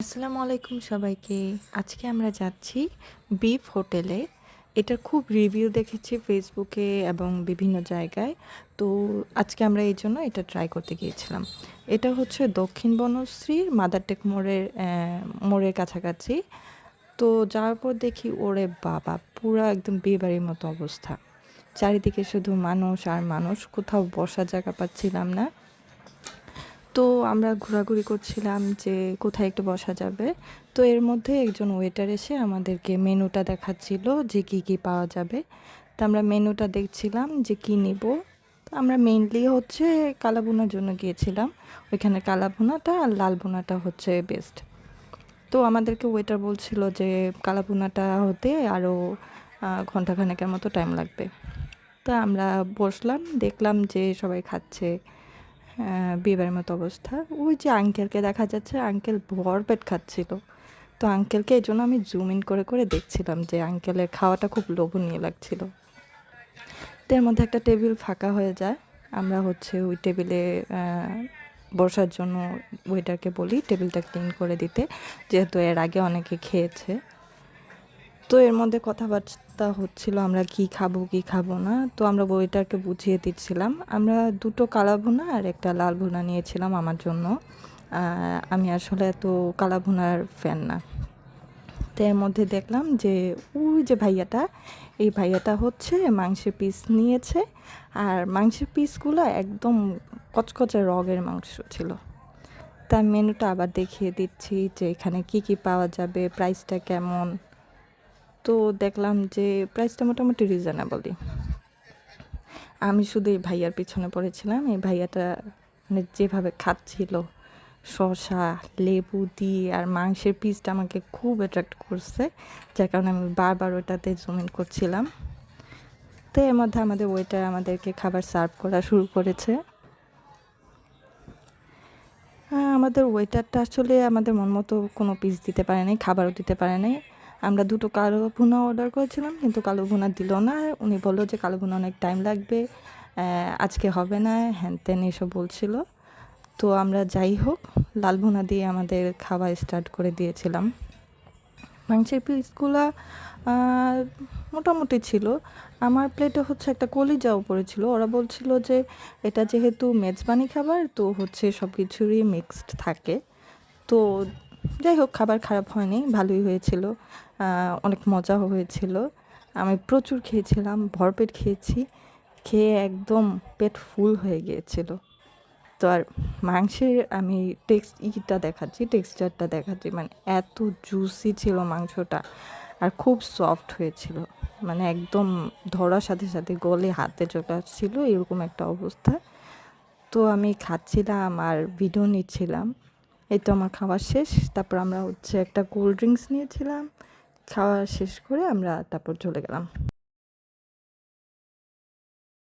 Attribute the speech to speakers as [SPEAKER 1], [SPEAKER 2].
[SPEAKER 1] আসসালামু আলাইকুম সবাইকে। আজকে আমরা যাচ্ছি বিফ হোটেলে। এটার খুব রিভিউ দেখেছি ফেসবুকে এবং বিভিন্ন জায়গায়। তো আজকে আমরা এইজন্য এটা ট্রাই করতে গিয়েছিলাম। এটা হচ্ছে দক্ষিণ বনশ্রীর মাদারটেক মোড়ের কাছাকাছি। তো যাওয়ার পর দেখি ওরে বাবা! পুরা একদম বিয়েবাড়ির মতো অবস্থা। চারিদিকে শুধু মানুষ আর মানুষ, কোথাও বসার জায়গা পাচ্ছিলাম না। তো আমরা ঘোরাঘুরি করছিলাম যে কোথায় একটু বসা যাবে। তো এর মধ্যে একজন ওয়েটার এসে আমাদেরকে মেনুটা দেখাচ্ছিল যে কী কী পাওয়া যাবে। তো আমরা মেনুটা দেখছিলাম যে কী নিব। তো আমরা মেইনলি হচ্ছে কালা ভুনার জন্য গিয়েছিলাম। ওইখানে কালা ভুনাটা আর লাল ভুনাটা হচ্ছে বেস্ট। তো আমাদেরকে ওয়েটার বলছিল যে কালা ভুনাটা হতে আরও ঘন্টাখানেকের মতো টাইম লাগবে। তো আমরা বসলাম, দেখলাম যে সবাই খাচ্ছে। বিয়েবাড়ির মতো অবস্থা। ওই যে আঙ্কেলকে দেখা যাচ্ছে, আঙ্কেল ভরপেট খাচ্ছিল। তো আঙ্কেলকে এই জন্য আমি জুম ইন করে করে দেখছিলাম যে আঙ্কেলের খাওয়াটা খুব লোভনীয় লাগছিল। তো এর মধ্যে একটা টেবিল ফাঁকা হয়ে যায়। আমরা হচ্ছে ওই টেবিলে বসার জন্য ওয়েটারকে বলি টেবিলটা ক্লিন করে দিতে, যেহেতু এর আগে অনেকে খেয়েছে। তো এর মধ্যে কথাবার্তা হচ্ছিল আমরা কি খাবো কি খাবো না। তো আমরা ওয়েটারকে বুঝিয়ে দিচ্ছিলাম। আমরা দুটো কালা ভুনা আর একটা লাল ভুনা নিয়েছিলাম আমার জন্য। আমি আসলে এত কালা ভুনার ফ্যান না। তো এর মধ্যে দেখলাম যে ওই যে ভাইয়াটা, এই ভাইয়াটা হচ্ছে মাংসের পিস নিয়েছে। আর মাংসের পিসগুলো একদম কচকচে রগের মাংস ছিল। তার মেনুটা আবার দেখিয়ে দিচ্ছি যে এখানে কি কি পাওয়া যাবে, প্রাইসটা কেমন। তো দেখলাম যে প্রাইসটা মোটামুটি রিজনেবলই। আমি শুধু এই ভাইয়ার পিছনে পড়েছিলাম। এই ভাইয়াটা মানে যেভাবে খাচ্ছিল শসা, লেবু দিয়ে আর মাংসের পিসটা আমাকে খুব অ্যাট্রাক্ট করছে, যার কারণে আমি বারবার ওটাতে জুম ইন করছিলাম। তো এর মধ্যে আমাদের ওয়েটার আমাদেরকে খাবার সার্ভ করা শুরু করেছে। আমাদের ওয়েটারটা আসলে আমাদের মন মতো কোনো পিস দিতে পারে নাই, খাবারও দিতে পারে নাই। আমরা দুটো কালো ভুনা অর্ডার করেছিলাম, কিন্তু কালো ভুনা দিল না। উনি বলল যে কালো ভুনা অনেক টাইম লাগবে, আজকে হবে না, হ্যান ত্যান এসব বলছিল। তো আমরা যাই হোক লাল ভুনা দিয়ে আমাদের খাওয়া স্টার্ট করে দিয়েছিলাম। মাংসের পিসগুলা মোটামুটি ছিল। আমার প্লেটে হচ্ছে একটা কলিজাও পড়েছিল। ওরা বলছিল যে এটা যেহেতু মেজবানি খাবার, তো হচ্ছে সব কিছুরই মিক্সড থাকে। তো যাই হোক খাবার খারাপ হয়নি, ভালোই হয়েছিল। অনেক মজাও হয়েছিল। আমি প্রচুর খেয়েছিলাম, ভরপেট খেয়েছি। খেয়ে একদম পেট ফুল হয়ে গিয়েছিল। তো আর মাংসের আমি টেক্সচারটা দেখাচ্ছি, মানে এত জুসি ছিল মাংসটা, আর খুব সফট হয়েছিল। মানে একদম ধরার সাথে সাথে গলে হাতে চলে আসছিল, এরকম একটা অবস্থা। তো আমি খাচ্ছিলাম আর ভিডিও নিচ্ছিলাম। এই তো আমার খাওয়া শেষ। তারপর আমরা হচ্ছে একটা কোল্ড ড্রিঙ্কস নিয়েছিলাম। খাওয়া শেষ করে আমরা তারপর চলে গেলাম।